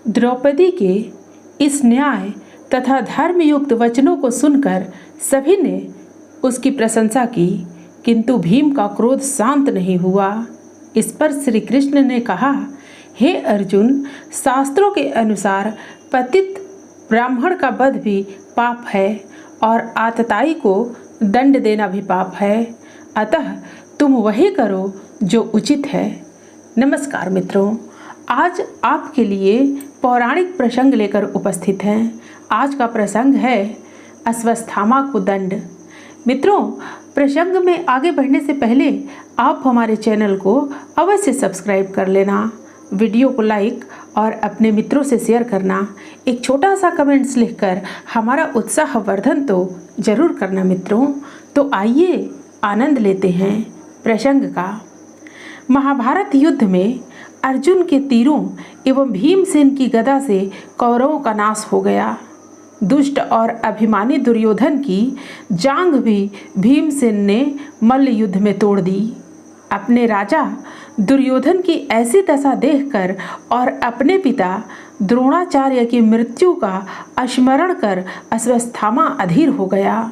द्रौपदी के इस न्याय तथा धर्मयुक्त वचनों को सुनकर सभी ने उसकी प्रशंसा की, किंतु भीम का क्रोध शांत नहीं हुआ। इस पर श्री कृष्ण ने कहा, हे अर्जुन, शास्त्रों के अनुसार पतित ब्राह्मण का वध भी पाप है और आतताई को दंड देना भी पाप है। अतः तुम वही करो जो उचित है। नमस्कार मित्रों, आज आपके लिए पौराणिक प्रसंग लेकर उपस्थित हैं। आज का प्रसंग है अश्वत्थामा को दंड। मित्रों, प्रसंग में आगे बढ़ने से पहले आप हमारे चैनल को अवश्य सब्सक्राइब कर लेना, वीडियो को लाइक और अपने मित्रों से शेयर करना, एक छोटा सा कमेंट्स लिखकर हमारा उत्साह वर्धन तो जरूर करना मित्रों। तो आइए आनंद लेते हैं प्रसंग का। महाभारत युद्ध में अर्जुन के तीरों एवं भीमसेन की गदा से कौरवों का नाश हो गया। दुष्ट और अभिमानी दुर्योधन की जांघ भी भीमसेन ने मल्ल युद्ध में तोड़ दी। अपने राजा दुर्योधन की ऐसी दशा देखकर और अपने पिता द्रोणाचार्य की मृत्यु का स्मरण कर अश्वत्थामा अधीर हो गया।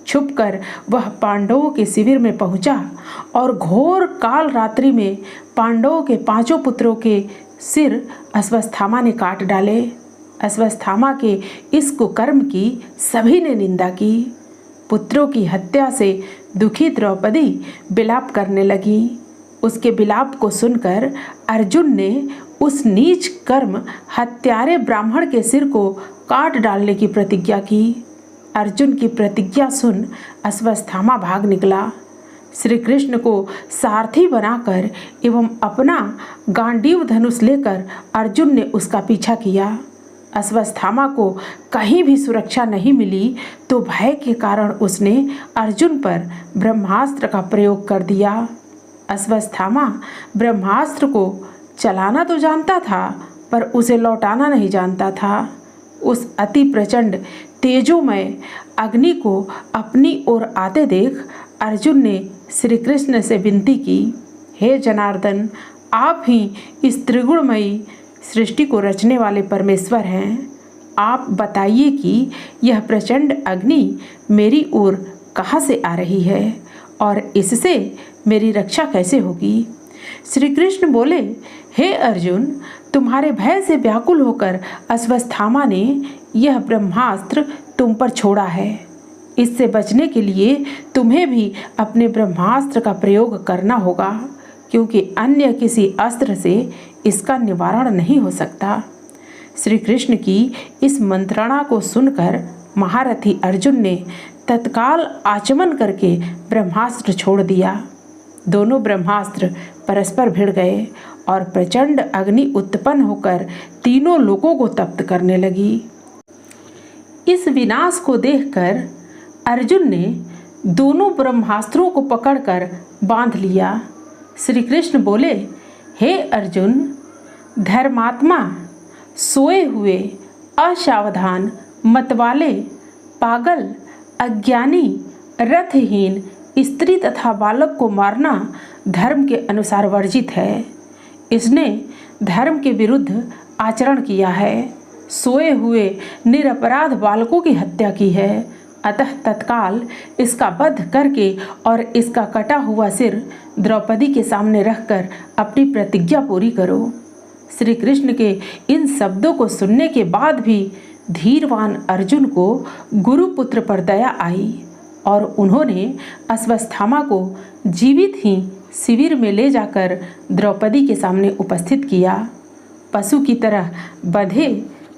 छुपकर वह पांडवों के शिविर में पहुंचा और घोर काल रात्रि में पांडवों के 5 पुत्रों के सिर अश्वत्थामा ने काट डाले। अश्वत्थामा के इस कुकर्म की सभी ने निंदा की। पुत्रों की हत्या से दुखी द्रौपदी विलाप करने लगी। उसके विलाप को सुनकर अर्जुन ने उस नीच कर्म हत्यारे ब्राह्मण के सिर को काट डालने की प्रतिज्ञा की। अर्जुन की प्रतिज्ञा सुन अश्वत्थामा भाग निकला। श्री कृष्ण को सारथी बनाकर एवं अपना गांडीव धनुष लेकर अर्जुन ने उसका पीछा किया। अश्वत्थामा को कहीं भी सुरक्षा नहीं मिली तो भय के कारण उसने अर्जुन पर ब्रह्मास्त्र का प्रयोग कर दिया। अश्वत्थामा ब्रह्मास्त्र को चलाना तो जानता था, पर उसे लौटाना नहीं जानता था। उस अति प्रचंड तेजोमय अग्नि को अपनी ओर आते देख अर्जुन ने श्री कृष्ण से विनती की, हे जनार्दन, आप ही इस त्रिगुणमयी सृष्टि को रचने वाले परमेश्वर हैं। आप बताइए कि यह प्रचंड अग्नि मेरी ओर कहाँ से आ रही है और इससे मेरी रक्षा कैसे होगी। श्री कृष्ण बोले, हे अर्जुन, तुम्हारे भय से व्याकुल होकर अश्वत्थामा ने यह ब्रह्मास्त्र तुम पर छोड़ा है। इससे बचने के लिए तुम्हें भी अपने ब्रह्मास्त्र का प्रयोग करना होगा, क्योंकि अन्य किसी अस्त्र से इसका निवारण नहीं हो सकता। श्री कृष्ण की इस मंत्रणा को सुनकर महारथी अर्जुन ने तत्काल आचमन करके ब्रह्मास्त्र छोड़ दिया। दोनों ब्रह्मास्त्र परस्पर भिड़ गए और प्रचंड अग्नि उत्पन्न होकर तीनों लोगों को तप्त करने लगी। इस विनाश को देखकर अर्जुन ने दोनों ब्रह्मास्त्रों को पकड़कर बांध लिया। श्री कृष्ण बोले, हे अर्जुन, धर्मात्मा, सोए हुए, असावधान, मतवाले, पागल, अज्ञानी, रथहीन, स्त्री तथा बालक को मारना धर्म के अनुसार वर्जित है। इसने धर्म के विरुद्ध आचरण किया है। सोए हुए निरपराध बालकों की हत्या की है। अतः तत्काल इसका वध करके और इसका कटा हुआ सिर द्रौपदी के सामने रखकर अपनी प्रतिज्ञा पूरी करो। श्री कृष्ण के इन शब्दों को सुनने के बाद भी धीरवान अर्जुन को गुरुपुत्र पर दया आई और उन्होंने अश्वत्थामा को जीवित ही शिविर में ले जाकर द्रौपदी के सामने उपस्थित किया। पशु की तरह बंधे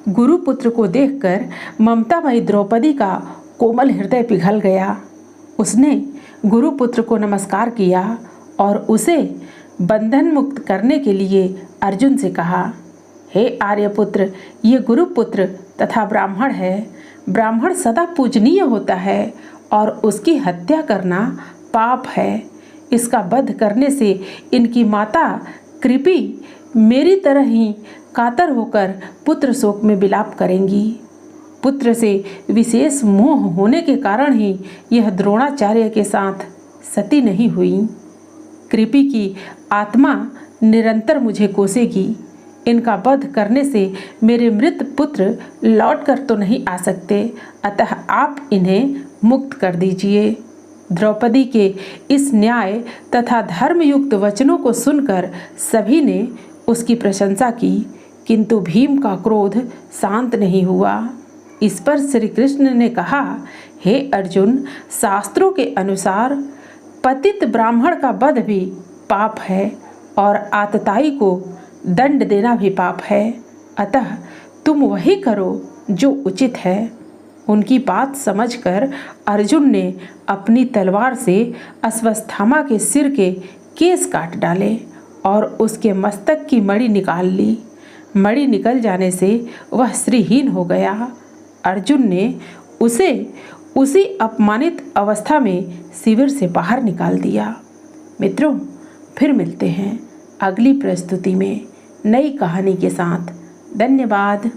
गुरुपुत्र को देखकर ममतामयी द्रौपदी का कोमल हृदय पिघल गया। उसने गुरुपुत्र को नमस्कार किया और उसे बंधन मुक्त करने के लिए अर्जुन से कहा, हे आर्यपुत्र, ये गुरुपुत्र तथा ब्राह्मण है। ब्राह्मण सदा पूजनीय होता है और उसकी हत्या करना पाप है। इसका वध करने से इनकी माता कृपि मेरी तरह ही कातर होकर पुत्र शोक में विलाप करेंगी। पुत्र से विशेष मोह होने के कारण ही यह द्रोणाचार्य के साथ सती नहीं हुई। कृपि की आत्मा निरंतर मुझे कोसेगी। इनका वध करने से मेरे मृत पुत्र लौट कर तो नहीं आ सकते, अतः आप इन्हें मुक्त कर दीजिए। द्रौपदी के इस न्याय तथा धर्मयुक्त वचनों को सुनकर सभी ने उसकी प्रशंसा की, किंतु भीम का क्रोध शांत नहीं हुआ। इस पर श्री कृष्ण ने कहा, हे अर्जुन, शास्त्रों के अनुसार पतित ब्राह्मण का वध भी पाप है और आतताई को दंड देना भी पाप है, अतः तुम वही करो जो उचित है। उनकी बात समझकर अर्जुन ने अपनी तलवार से अश्वत्थामा के सिर के केस काट डाले और उसके मस्तक की मणि निकाल ली। मणि निकल जाने से वह श्रीहीन हो गया। अर्जुन ने उसे उसी अपमानित अवस्था में शिविर से बाहर निकाल दिया। मित्रों, फिर मिलते हैं अगली प्रस्तुति में नई कहानी के साथ। धन्यवाद।